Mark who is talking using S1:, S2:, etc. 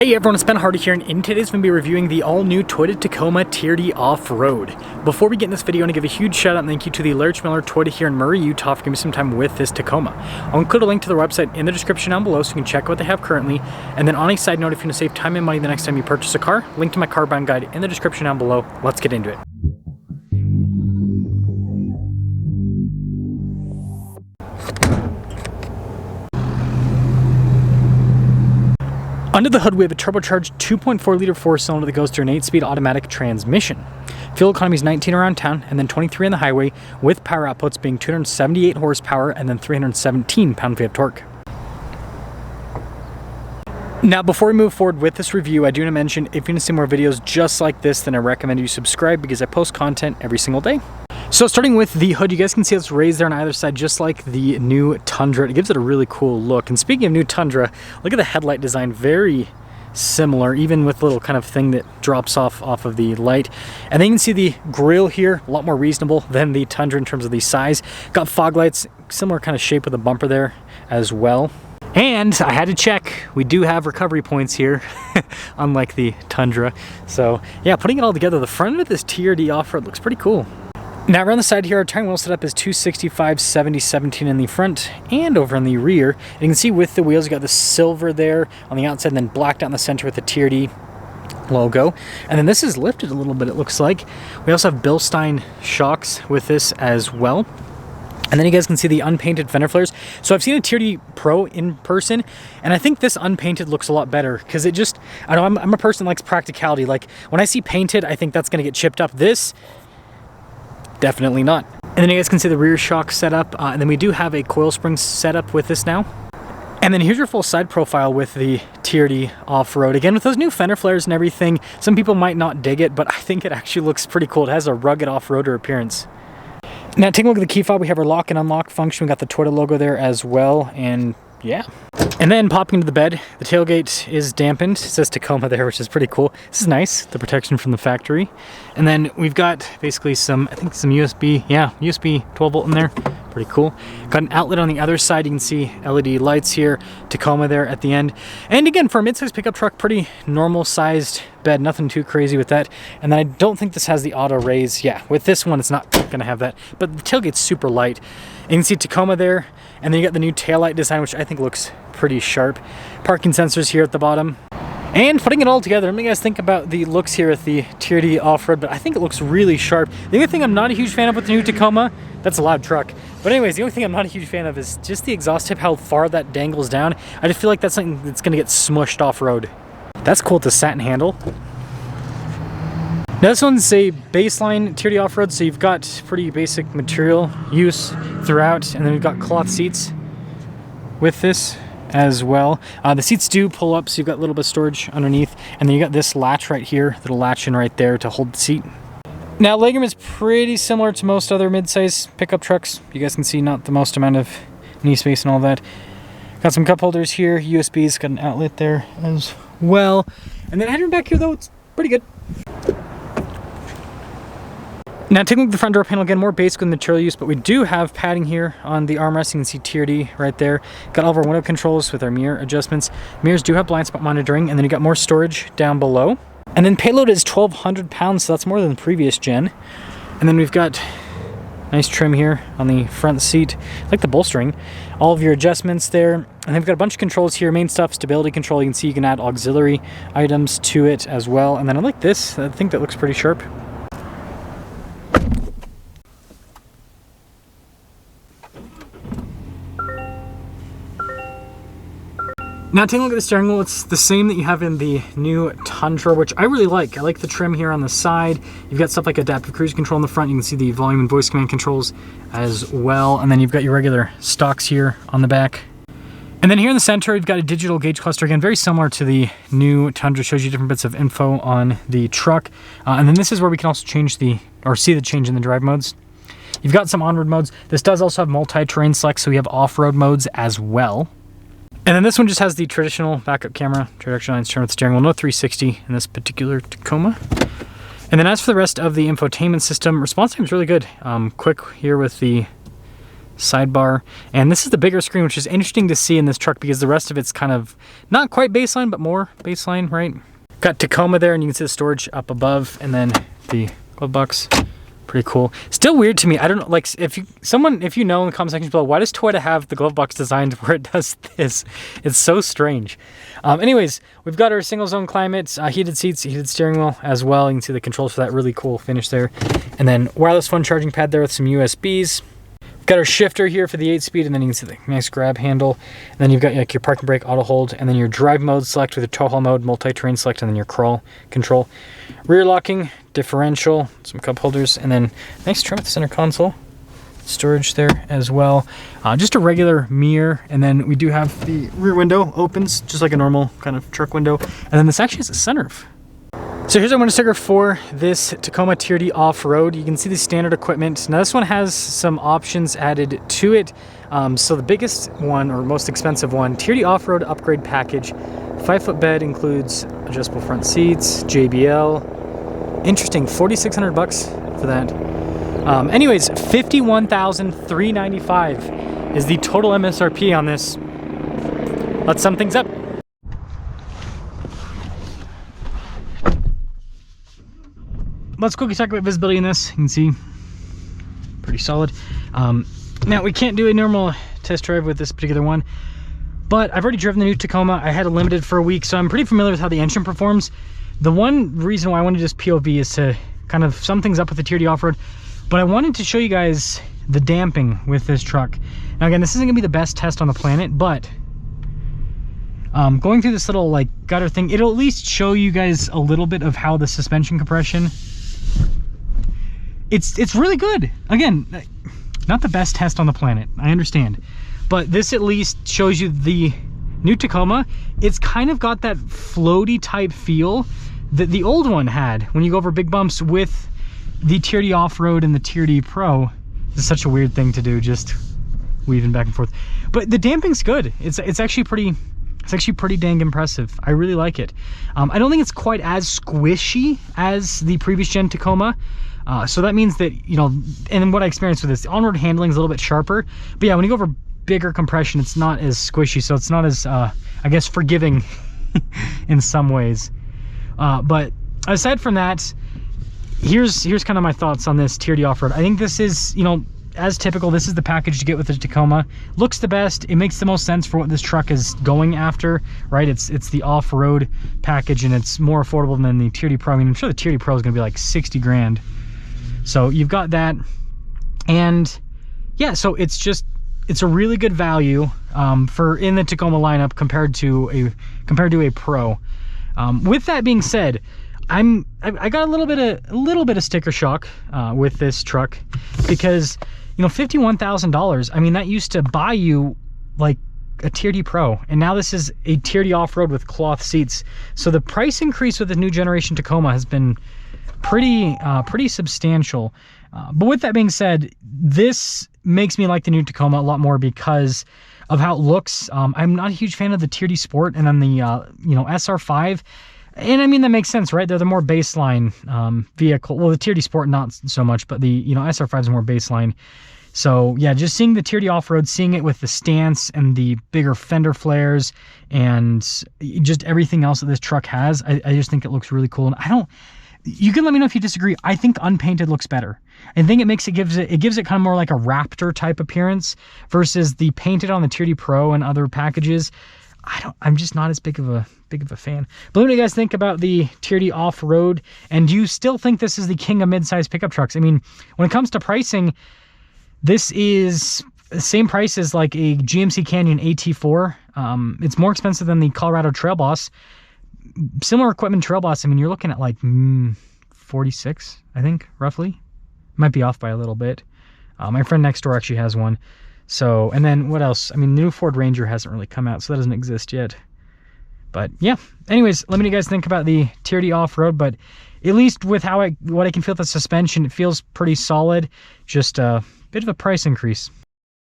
S1: Hey everyone, it's Ben Hardy here, and in today's video, we'll be reviewing the all-new Toyota Tacoma TRD Off-Road. Before we get in this video, I want to give a huge shout out and thank you to the Larch Miller Toyota here in Murray, Utah for giving me some time with this Tacoma. I'll include a link to their website in the description down below so you can check out what they have currently. And then on a side note, if you want to save time and money the next time you purchase a car, link to my car buying guide in the description down below. Let's get into it. Under the hood, we have a turbocharged 2.4-liter four-cylinder that goes through an 8-speed automatic transmission. Fuel economy is 19 around town and then 23 on the highway, with power outputs being 278 horsepower and then 317 pound-feet of torque. Now, before we move forward with this review, I do want to mention if you want to see more videos just like this, then I recommend you subscribe because I post content every single day. So starting with the hood, you guys can see it's raised there on either side, just like the new Tundra. It gives it a really cool look. And speaking of new Tundra, look at the headlight design, very similar, even with a little kind of thing that drops off of the light. And then you can see the grille here, a lot more reasonable than the Tundra in terms of the size. Got fog lights, similar kind of shape with the bumper there as well. And I had to check, we do have recovery points here, unlike the Tundra. So yeah, putting it all together, the front of this TRD Off-Road looks pretty cool. Now around the side here, our tire wheel setup is 265/70/17 in the front and over in the rear. And you can see with the wheels, you got the silver there on the outside and then blacked out in the center with the TRD logo. And then this is lifted a little bit, it looks like. We also have Bilstein shocks with this as well. And then you guys can see the unpainted fender flares. So I've seen a TRD Pro in person, and I think this unpainted looks a lot better because it just, I know I'm a person that likes practicality. Like when I see painted, I think that's gonna get chipped up. This, definitely not. And then you guys can see the rear shock setup, and then we do have a coil spring setup with this now. And then here's your full side profile with the TRD Off-Road. Again, with those new fender flares and everything, some people might not dig it, but I think it actually looks pretty cool. It has a rugged off-roader appearance. Now taking a look at the key fob, we have our lock and unlock function. We got the Toyota logo there as well, and yeah. And then popping into the bed, the tailgate is dampened. It says Tacoma there, which is pretty cool. This is nice, the protection from the factory. And then we've got basically some, I think some USB, yeah, USB 12 volt in there. Pretty cool. Got an outlet on the other side. You can see LED lights here, Tacoma there at the end. And again, for a mid-size pickup truck, pretty normal sized bed, nothing too crazy with that. And then I don't think this has the auto raise. Yeah, with this one, it's not gonna have that, but the tailgate's super light. And you can see Tacoma there, and then you got the new taillight design, which I think looks pretty sharp. Parking sensors here at the bottom. And putting it all together, let me guys think about the looks here at the TRD Off-Road, but I think it looks really sharp. The only thing I'm not a huge fan of with the new Tacoma, that's a loud truck. But anyways, the only thing I'm not a huge fan of is just the exhaust tip, how far that dangles down. I just feel like that's something that's gonna get smushed off-road. That's cool with the satin handle. Now this one's a baseline TRD Off-Road, so you've got pretty basic material use throughout, and then we've got cloth seats with this as well. The seats do pull up, so you've got a little bit of storage underneath, and then you got this latch right here that'll latch in right there to hold the seat. Now legroom is pretty similar to most other mid-size pickup trucks. You guys can see not the most amount of knee space and all that. Got some cup holders here, USBs, got an outlet there as well. And then headroom back here though, it's pretty good. Now taking a look at the front door panel, again, more basic with material use, but we do have padding here on the armrest. You can see TRD right there. Got all of our window controls with our mirror adjustments. Mirrors do have blind spot monitoring, and then you got more storage down below. And then payload is 1,200 pounds, so that's more than the previous gen. And then we've got nice trim here on the front seat. I like the bolstering. All of your adjustments there. And then we've got a bunch of controls here. Main stuff, stability control. You can see you can add auxiliary items to it as well. And then I like this. I think that looks pretty sharp. Now taking a look at the steering wheel, it's the same that you have in the new Tundra, which I really like. I like the trim here on the side. You've got stuff like adaptive cruise control in the front. You can see the volume and voice command controls as well. And then you've got your regular stocks here on the back. And then here in the center, you've got a digital gauge cluster, again, very similar to the new Tundra. Shows you different bits of info on the truck. And then this is where we can also change see the change in the drive modes. You've got some onward modes. This does also have multi-terrain select, so we have off-road modes as well. And then this one just has the traditional backup camera, direction lines, turn with steering wheel, no 360 in this particular Tacoma. And then as for the rest of the infotainment system, response time is really good. Quick here with the sidebar, and this is the bigger screen, which is interesting to see in this truck because the rest of it's kind of not quite baseline, but more baseline, right? Got Tacoma there, and you can see the storage up above, and then the glove box. Pretty cool. Still weird to me. I don't know, like, if you know in the comment section below, why does Toyota have the glove box designed where it does this? It's so strange. Anyways, we've got our single zone climate, heated seats, heated steering wheel as well. You can see the controls for that really cool finish there. And then wireless phone charging pad there with some USBs. Got our shifter here for the 8-speed, and then you can see the nice grab handle. And then you've got like your parking brake auto hold, and then your drive mode select with your tow haul mode, multi-terrain select, and then your crawl control. Rear locking, differential, some cup holders, and then nice trim at the center console. Storage there as well. Just a regular mirror, and then we do have the rear window opens just like a normal kind of truck window. And then this actually has a sunroof. So here's our window sticker for this Tacoma TRD Off-Road. You can see the standard equipment. Now this one has some options added to it. So the biggest one, or most expensive one, TRD Off-Road Upgrade Package. 5-foot bed includes adjustable front seats, JBL. Interesting, $4,600 for that. Anyways, $51,395 is the total MSRP on this. Let's sum things up. Let's quickly talk about visibility in this. You can see pretty solid. Now we can't do a normal test drive with this particular one, but I've already driven the new Tacoma. I had it limited for a week, so I'm pretty familiar with how the engine performs. The one reason why I wanted to just POV is to kind of sum things up with the TRD Off-Road, but I wanted to show you guys the damping with this truck. Now again, this isn't gonna be the best test on the planet, but going through this little like gutter thing, it'll at least show you guys a little bit of how the suspension compression, it's really good. Again, not the best test on the planet, I understand, but this at least shows you the new Tacoma. It's kind of got that floaty type feel that the old one had when you go over big bumps with the TRD Off-Road and the TRD Pro. This is such a weird thing to do, just weaving back and forth, but the damping's good. It's actually pretty dang impressive. I really like it. I don't think it's quite as squishy as the previous gen Tacoma. So that means that, you know, and what I experienced with this, the on-road handling is a little bit sharper. But yeah, when you go over bigger compression, it's not as squishy. So it's not as, I guess, forgiving in some ways. But aside from that, here's kind of my thoughts on this TRD Off-Road. I think this is, you know, as typical, this is the package to get with the Tacoma. Looks the best. It makes the most sense for what this truck is going after, right? It's the off-road package, and it's more affordable than the TRD Pro. I mean, I'm sure the TRD Pro is going to be like 60 grand. So you've got that, and yeah, so it's a really good value for in the Tacoma lineup compared to a Pro. With that being said, I got a little bit of sticker shock with this truck, because, you know, $51,000. I mean, that used to buy you like a TRD Pro, and now this is a TRD Off-Road with cloth seats. So the price increase with the new generation Tacoma has been pretty substantial. But with that being said, this makes me like the new Tacoma a lot more because of how it looks. I'm not a huge fan of the TRD Sport and then the you know, SR5. And I mean, that makes sense, right? They're the more baseline vehicle. Well, the TRD Sport not so much, but the, you know, SR5 is more baseline. So yeah, just seeing the TRD Off-Road, seeing it with the stance and the bigger fender flares and just everything else that this truck has, I just think it looks really cool. And you can let me know if you disagree. I think unpainted looks better. I think it gives it kind of more like a Raptor type appearance versus the painted on the TRD Pro and other packages. I'm just not as big of a fan. But what do you guys think about the TRD Off-Road? And do you still think this is the king of mid-size pickup trucks? I mean, when it comes to pricing, this is the same price as like a GMC Canyon AT4. It's more expensive than the Colorado Trail Boss. Similar equipment Trail Boss, I mean, you're looking at like 46, I think, roughly. Might be off by a little bit. My friend next door actually has one. So, and then what else? I mean, the new Ford Ranger hasn't really come out, so that doesn't exist yet. But yeah, anyways, let me know what you guys think about the TRD Off-Road, but at least with what I can feel with the suspension, it feels pretty solid. Just a bit of a price increase.